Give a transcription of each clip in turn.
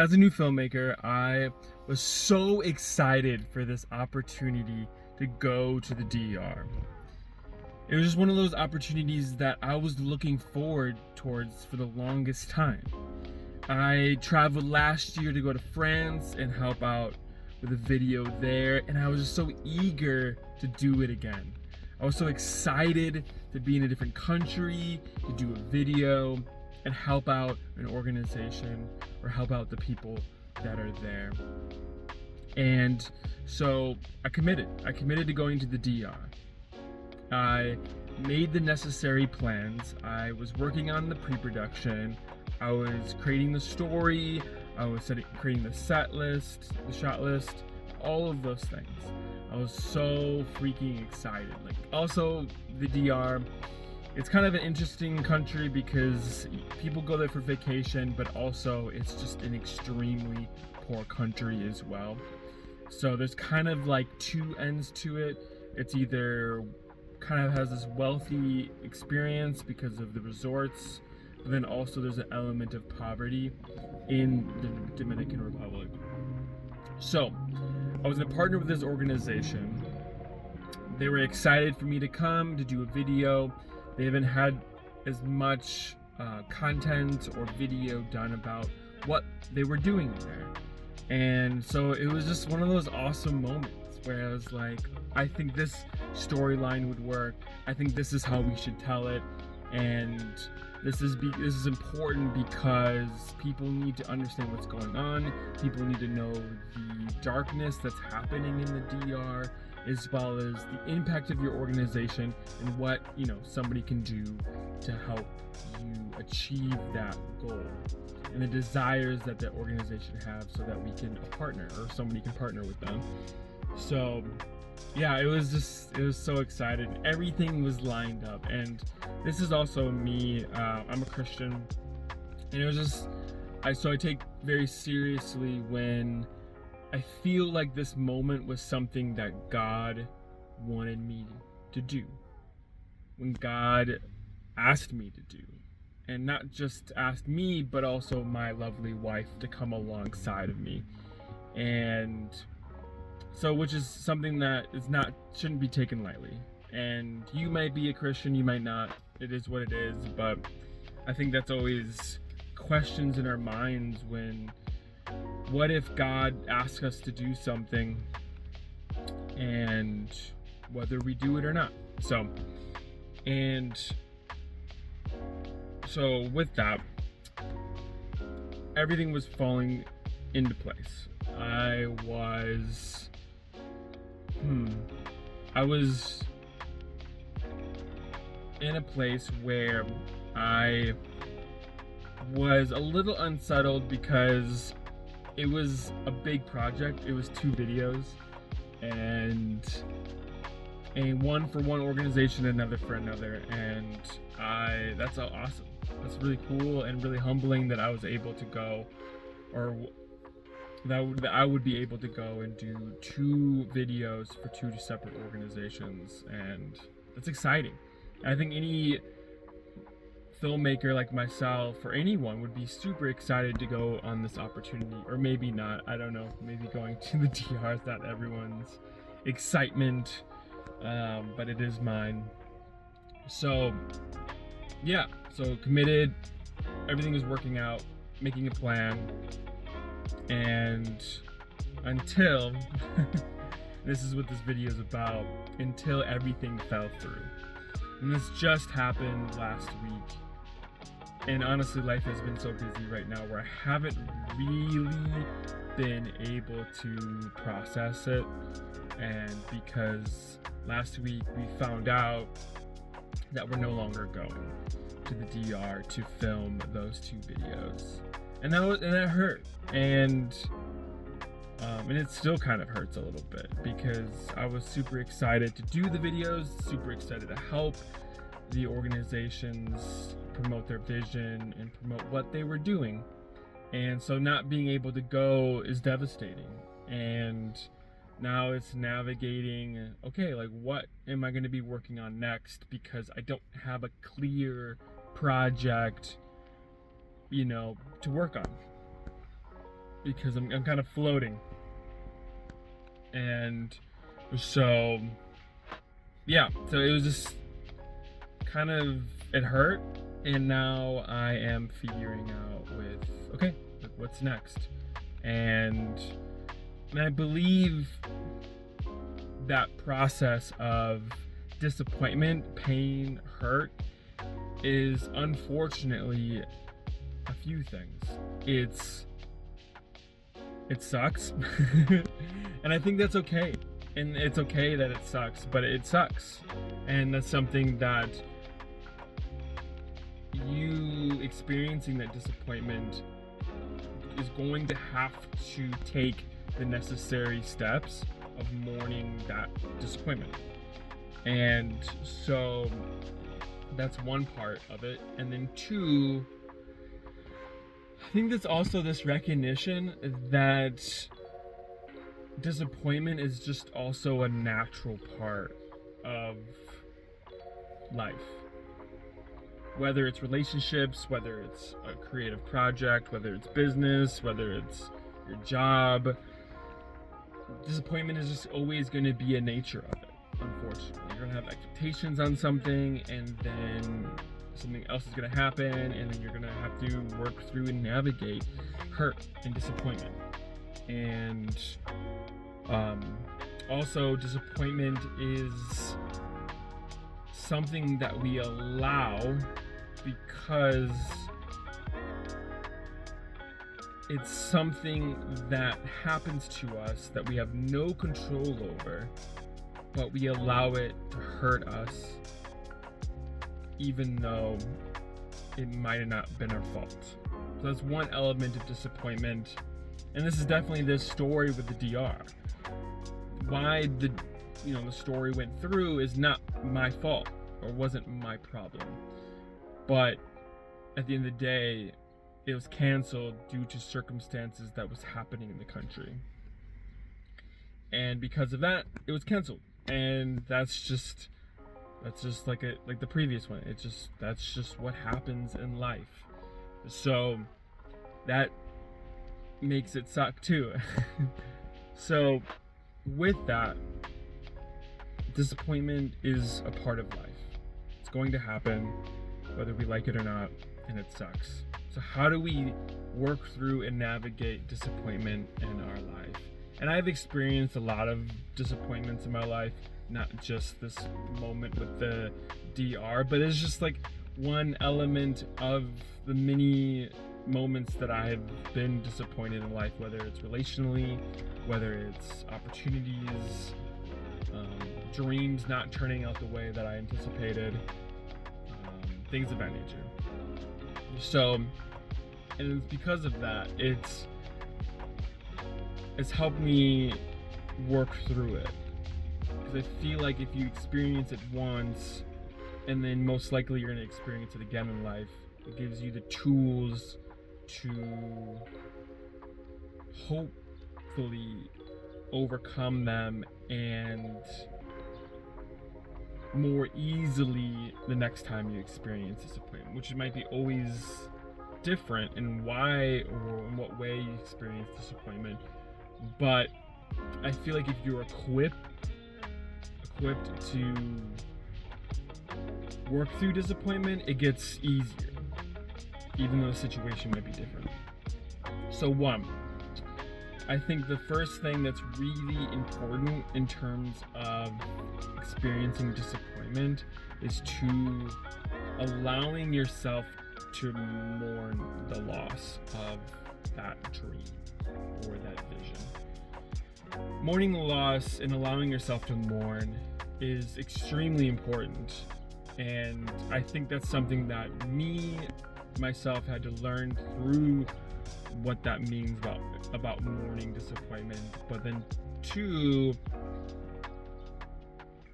As a new filmmaker, I was so excited for this opportunity to go to the DER. It was just one of those opportunities that I was looking forward towards for the longest time. I traveled last year to go to France and help out with a video there, and I was just so eager to do it again. I was so excited to be in a different country, to do a video, and help out an organization or help out the people that are there. And so I committed. I committed to going to the DR. I made the necessary plans. I was working on the pre-production. I was creating the story. I was creating the set list, the shot list, all of those things. I was so freaking excited. Like, also the DR, it's kind of an interesting country because people go there for vacation, but also it's just an extremely poor country as well. So there's kind of like two ends to it. It's either kind of has this wealthy experience because of the resorts, but then also there's an element of poverty in the Dominican Republic. So I was in a partner with this organization. They were excited for me to come to do a video. They haven't had as much content or video done about what they were doing there. And so it was just one of those awesome moments where I was like, I think this storyline would work. I think this is how we should tell it. And this is important because people need to understand what's going on. People need to know the darkness that's happening in the DR, as well as the impact of your organization and what somebody can do to help you achieve that goal, and the desires that the organization have, so that we can partner or somebody can partner with them. So yeah, it was so excited. Everything was lined up, and this is also me. I'm a Christian, and it was just I take very seriously when I feel like this moment was something that God wanted me to do. When God asked me to do, and not just asked me, but also my lovely wife to come alongside of me. And so, which is something that shouldn't be taken lightly. And you might be a Christian, you might not. It is what it is. But I think that's always questions in our minds when, what if God asks us to do something, and whether we do it or not. So with that, everything was falling into place. I was in a place where I was a little unsettled because it was a big project. It was 2 videos, and one for one organization, another for another, and that's so awesome. That's really cool and really humbling that I was able to go, or that I would be able to go and do 2 videos for 2 separate organizations, and that's exciting. I think any filmmaker like myself, or anyone, would be super excited to go on this opportunity. Or maybe not, I don't know, maybe going to the DR is not everyone's excitement, but it is mine. So yeah, so committed, everything was working out, making a plan, and until this is what this video is about, until everything fell through. And this just happened last week. And honestly, life has been so busy right now where I haven't really been able to process it. And because last week we found out that we're no longer going to the DR to film those 2 videos. And that hurt. And it still kind of hurts a little bit because I was super excited to do the videos, super excited to help the organizations promote their vision and promote what they were doing. And so not being able to go is devastating. And now it's navigating, okay, like what am I going to be working on next, because I don't have a clear project, to work on. because I'm kind of floating. And so, yeah, so it was just kind of, it hurt. And now I am figuring out okay, what's next? And I believe that process of disappointment, pain, hurt is unfortunately a few things. It sucks. And I think that's okay. And it's okay that it sucks, but it sucks. And that's something that you experiencing that disappointment is going to have to take the necessary steps of mourning that disappointment. And so that's one part of it. And then two, I think there's also this recognition that disappointment is just also a natural part of life. Whether it's relationships, whether it's a creative project, whether it's business, whether it's your job, disappointment is just always going to be a nature of it, unfortunately. You're going to have expectations on something, and then something else is going to happen, and then you're going to have to work through and navigate hurt and disappointment. And also, disappointment is something that we allow because it's something that happens to us that we have no control over, but we allow it to hurt us even though it might have not been our fault. So that's one element of disappointment. And this is definitely this story with the DR. Why the story went through is not my fault or wasn't my problem. But at the end of the day, it was canceled due to circumstances that was happening in the country. And because of that, it was canceled. And that's just like the previous one. That's just what happens in life. So that makes it suck too. So with that, disappointment is a part of life. It's going to happen whether we like it or not, and it sucks. So how do we work through and navigate disappointment in our life? And I've experienced a lot of disappointments in my life, not just this moment with the DR, but it's just like one element of the many moments that I have been disappointed in life, whether it's relationally, whether it's opportunities, dreams not turning out the way that I anticipated, things of that nature. So, and it's because of that, it's helped me work through it. Because I feel like if you experience it once, and then most likely you're going to experience it again in life, it gives you the tools to hopefully overcome them and more easily the next time you experience disappointment, which might be always different in why or in what way you experience disappointment. But I feel like if you're equipped to work through disappointment, it gets easier, even though the situation might be different. So one, I think the first thing that's really important in terms of experiencing disappointment is to allowing yourself to mourn the loss of that dream or that vision. Mourning the loss and allowing yourself to mourn is extremely important. And I think that's something that myself had to learn through what that means about mourning disappointment. But then two,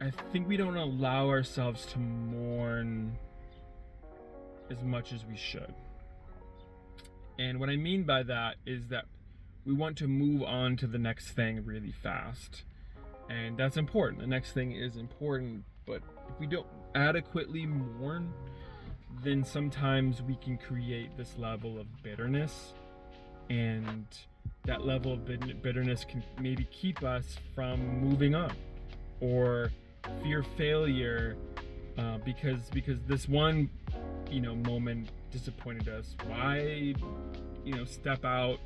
I think we don't allow ourselves to mourn as much as we should. And what I mean by that is that we want to move on to the next thing really fast. And that's important. The next thing is important, but if we don't adequately mourn, then sometimes we can create this level of bitterness and that level of bitterness can maybe keep us from moving on, or fear failure because this one moment disappointed us. Why step out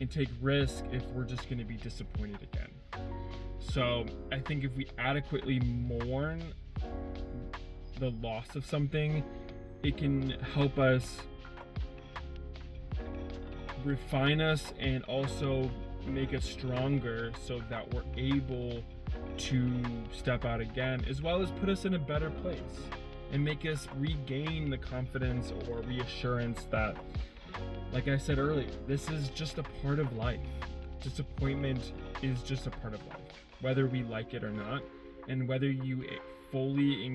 and take risk if we're just going to be disappointed again? So I think if we adequately mourn the loss of something, it can help us refine us and also make us stronger, so that we're able to step out again, as well as put us in a better place and make us regain the confidence or reassurance that, like I said earlier, this is just a part of life. Disappointment is just a part of life, whether we like it or not, and whether you fully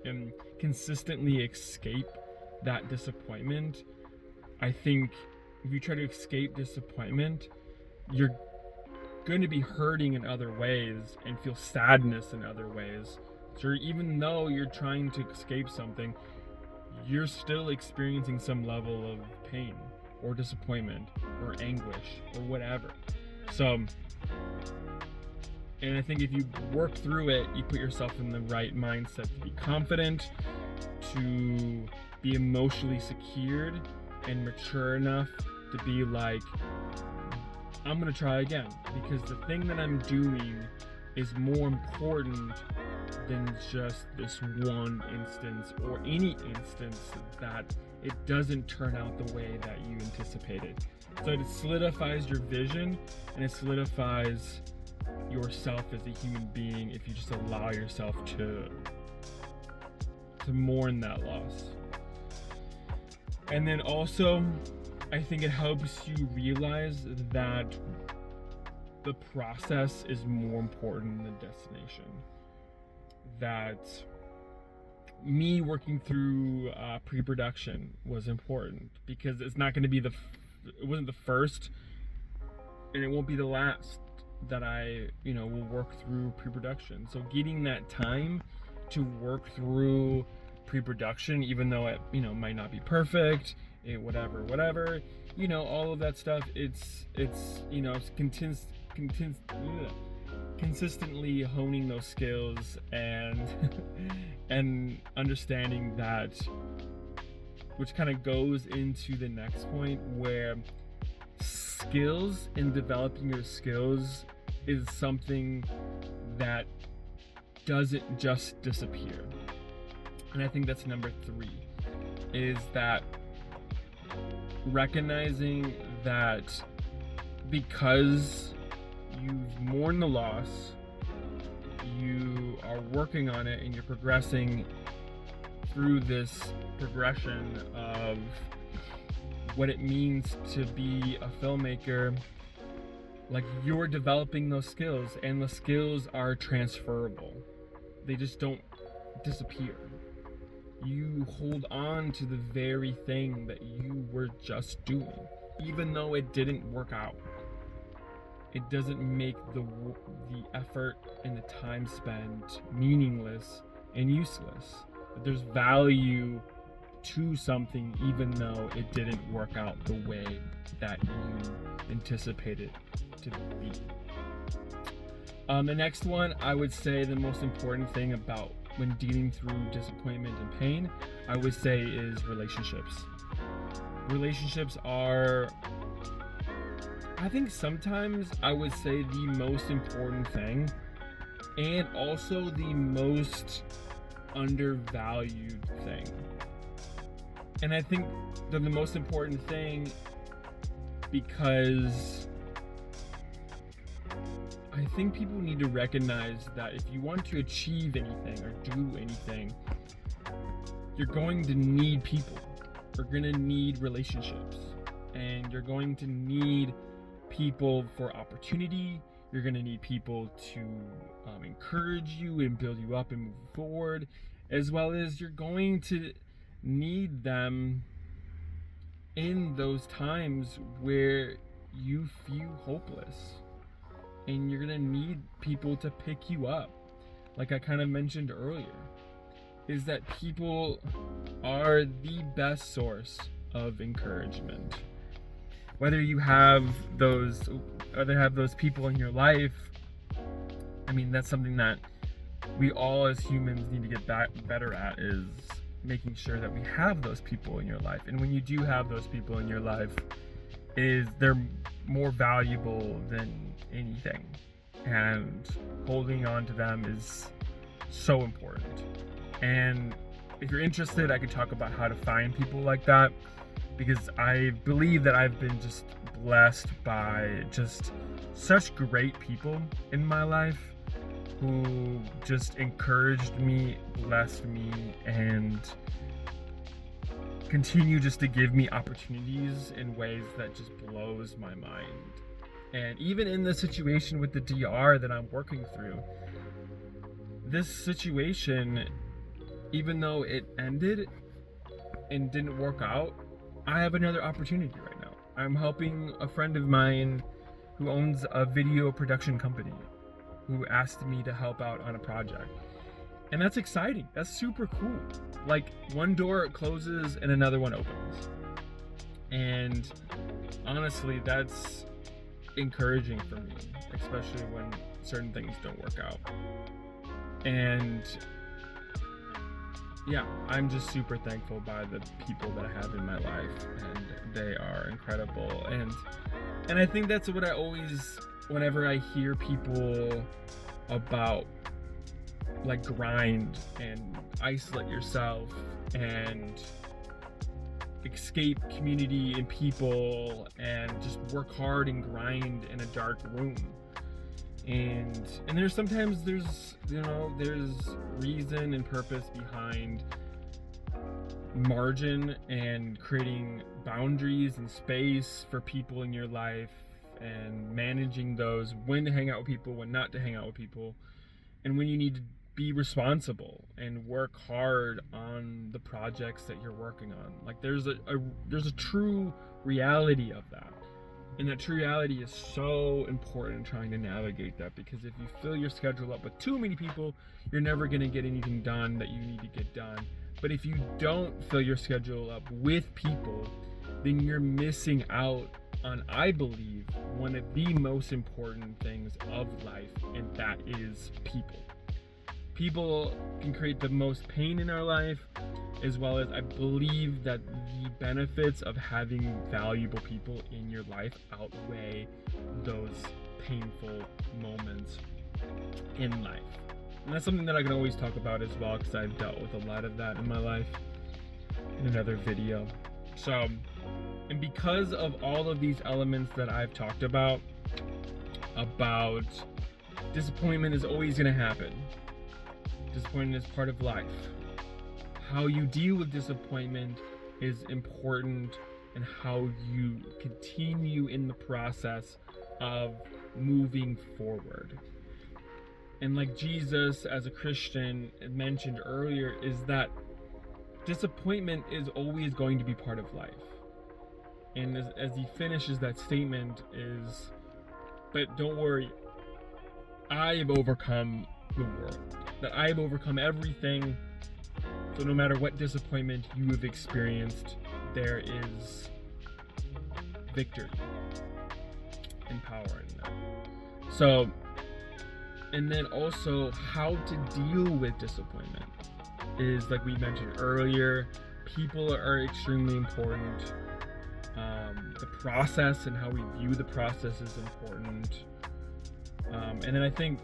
and consistently escape that disappointment. I think if you try to escape disappointment, you're going to be hurting in other ways and feel sadness in other ways. So even though you're trying to escape something, you're still experiencing some level of pain or disappointment or anguish or whatever. So, and I think if you work through it, you put yourself in the right mindset to be confident, to be emotionally secured and mature enough to be like, I'm gonna try again, because the thing that I'm doing is more important than just this one instance, or any instance that it doesn't turn out the way that you anticipated. So it solidifies your vision, and it solidifies yourself as a human being if you just allow yourself to mourn that loss. And then also, I think it helps you realize that the process is more important than the destination. That me working through pre-production was important, because it's not going to be it wasn't the first, and it won't be the last that I will work through pre-production. So getting that time to work through pre-production, even though it might not be perfect, whatever, all of that stuff, it's consistently honing those skills and and understanding that, which kind of goes into the next point, where skills and developing your skills is something that doesn't just disappear. And I think that's number 3, is that recognizing that because you've mourned the loss, you are working on it, and you're progressing through this progression of what it means to be a filmmaker. Like, you're developing those skills, and the skills are transferable. They just don't disappear. You hold on to the very thing that you were just doing, even though it didn't work out. It doesn't make the effort and the time spent meaningless and useless. There's value to something, even though it didn't work out the way that you anticipated to be. The next one, I would say the most important thing about when dealing through disappointment and pain, I would say, is relationships. Relationships are, I think sometimes I would say, the most important thing, and also the most undervalued thing. And I think they're the most important thing because I think people need to recognize that if you want to achieve anything or do anything, you're going to need people. You're going to need relationships. And you're going to need people for opportunity. You're going to need people to encourage you and build you up and move forward, as well as you're going to need them in those times where you feel hopeless. And you're going to need people to pick you up. Like I kind of mentioned earlier, is that people are the best source of encouragement. whether you have those people in your life. I mean, that's something that we all as humans need to get better at, is making sure that we have those people in your life. And when you do have those people in your life, they're more valuable than anything. And holding on to them is so important. And if you're interested, I could talk about how to find people like that, because I believe that I've been just blessed by just such great people in my life who just encouraged me, blessed me, and continue just to give me opportunities in ways that just blows my mind. And even in the situation with the DR that I'm working through, this situation, even though it ended and didn't work out, I have another opportunity right now. I'm helping a friend of mine who owns a video production company, who asked me to help out on a project. And that's exciting. That's super cool. Like, one door closes and another one opens. And honestly, that's encouraging for me, especially when certain things don't work out. And yeah, I'm just super thankful by the people that I have in my life, and they are incredible. And I think that's what I always, whenever I hear people about like grind and isolate yourself and escape community and people and just work hard and grind in a dark room, and there's sometimes there's reason and purpose behind margin and creating boundaries and space for people in your life, and managing those, when to hang out with people, when not to hang out with people, and when you need to be responsible and work hard on the projects that you're working on. Like, there's a true reality of that. And that true reality is so important in trying to navigate that, because if you fill your schedule up with too many people, you're never going to get anything done that you need to get done. But if you don't fill your schedule up with people, then you're missing out on, I believe, one of the most important things of life, and that is people. People can create the most pain in our life, as well as I believe that the benefits of having valuable people in your life outweigh those painful moments in life. And that's something that I can always talk about as well, because I've dealt with a lot of that in my life in another video. So, and because of all of these elements that I've talked about disappointment is always going to happen. Disappointment is part of life. How you deal with disappointment is important, and how you continue in the process of moving forward. And like Jesus, as a Christian, mentioned earlier, is that disappointment is always going to be part of life. And as he finishes that statement is, but don't worry, I have overcome the world. That I have overcome everything. So no matter what disappointment you have experienced, there is victory and power in that. So, and then also how to deal with disappointment is, like we mentioned earlier, people are extremely important. The process and how we view the process is important. And then I think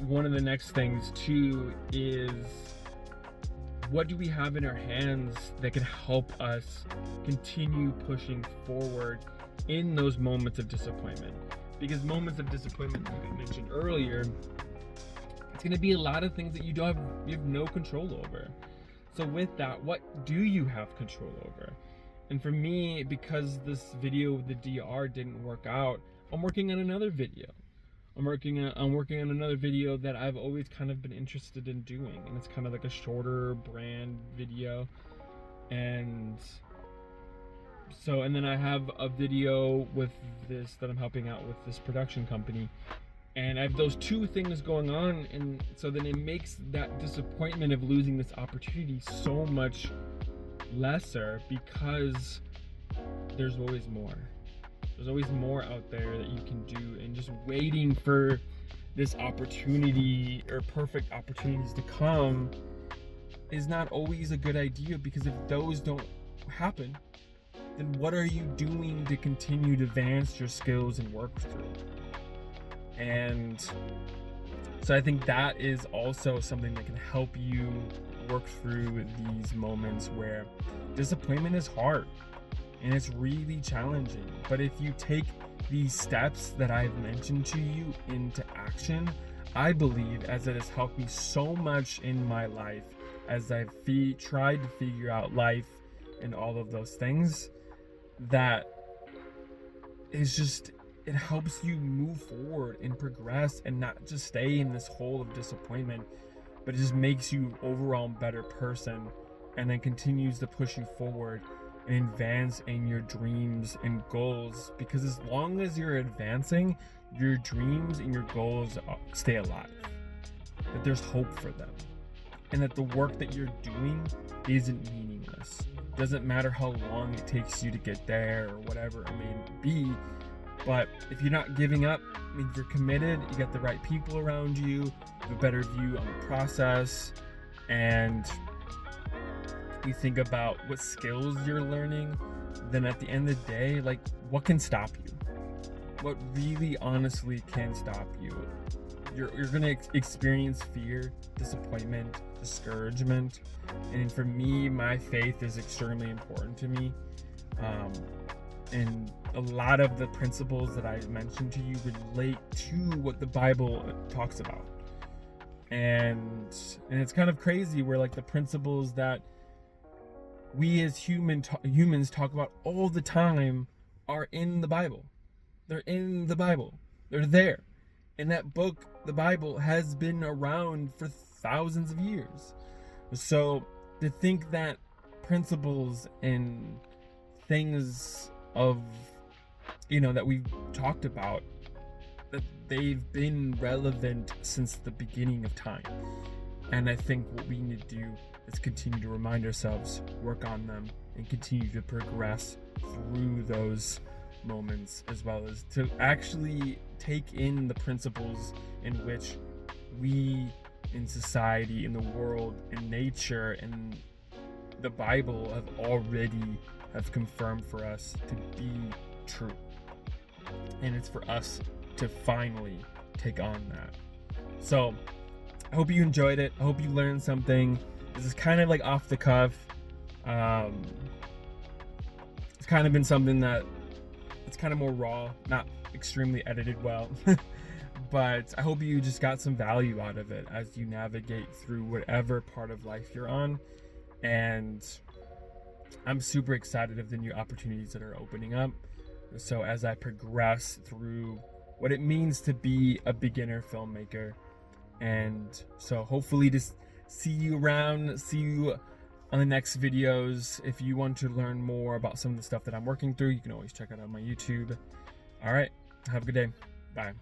one of the next things too is, what do we have in our hands that can help us continue pushing forward in those moments of disappointment? Because moments of disappointment, like I mentioned earlier, it's going to be a lot of things that you have no control over. So with that, what do you have control over? And for me, because this video with the DR didn't work out, I'm working on another video. I'm working on another video that I've always kind of been interested in doing, and it's kind of like a shorter brand video. And so, and then I have a video with this that I'm helping out with this production company, and I have those two things going on, and so then it makes that disappointment of losing this opportunity so much lesser, because there's always more. There's always more out there that you can do, and just waiting for this opportunity or perfect opportunities to come is not always a good idea, because if those don't happen, then what are you doing to continue to advance your skills and work through? And so I think that is also something that can help you work through these moments where disappointment is hard and it's really challenging. But if you take these steps that I've mentioned to you into action, I believe, as it has helped me so much in my life as I've tried to figure out life and all of those things, that it's just, it helps you move forward and progress and not just stay in this hole of disappointment, but it just makes you overall a better person, and then continues to push you forward and advance in your dreams and goals. Because as long as you're advancing, your dreams and your goals stay alive, that there's hope for them, and that the work that you're doing isn't meaningless. Doesn't matter how long it takes you to get there or whatever it may be, but if you're not giving up, I mean, you're committed, you got the right people around you, you have a better view on the process, and you think about what skills you're learning, then at the end of the day, like, what can stop you? What really honestly can stop you? You're gonna experience fear, disappointment, discouragement, and for me, my faith is extremely important to me, and a lot of the principles that I mentioned to you relate to what the Bible talks about, and it's kind of crazy where, like, the principles that we as humans talk about all the time are in the Bible. They're in the Bible. They're there. And that book, the Bible, has been around for thousands of years. So to think that principles and things of, that we've talked about, that they've been relevant since the beginning of time. And I think what we need to do is continue to remind ourselves, work on them, and continue to progress through those moments, as well as to actually take in the principles in which we in society, in the world, in nature, and the Bible have confirmed for us to be true. And it's for us to finally take on that. So I hope you enjoyed it. I hope you learned something. This is kind of like off the cuff. It's kind of been something that it's kind of more raw, not extremely edited well. But I hope you just got some value out of it as you navigate through whatever part of life you're on. And I'm super excited of the new opportunities that are opening up. So as I progress through what it means to be a beginner filmmaker, and so hopefully just see you around, see you on the next videos. If you want to learn more about some of the stuff that I'm working through, you can always check it out on my YouTube. All right, have a good day. Bye.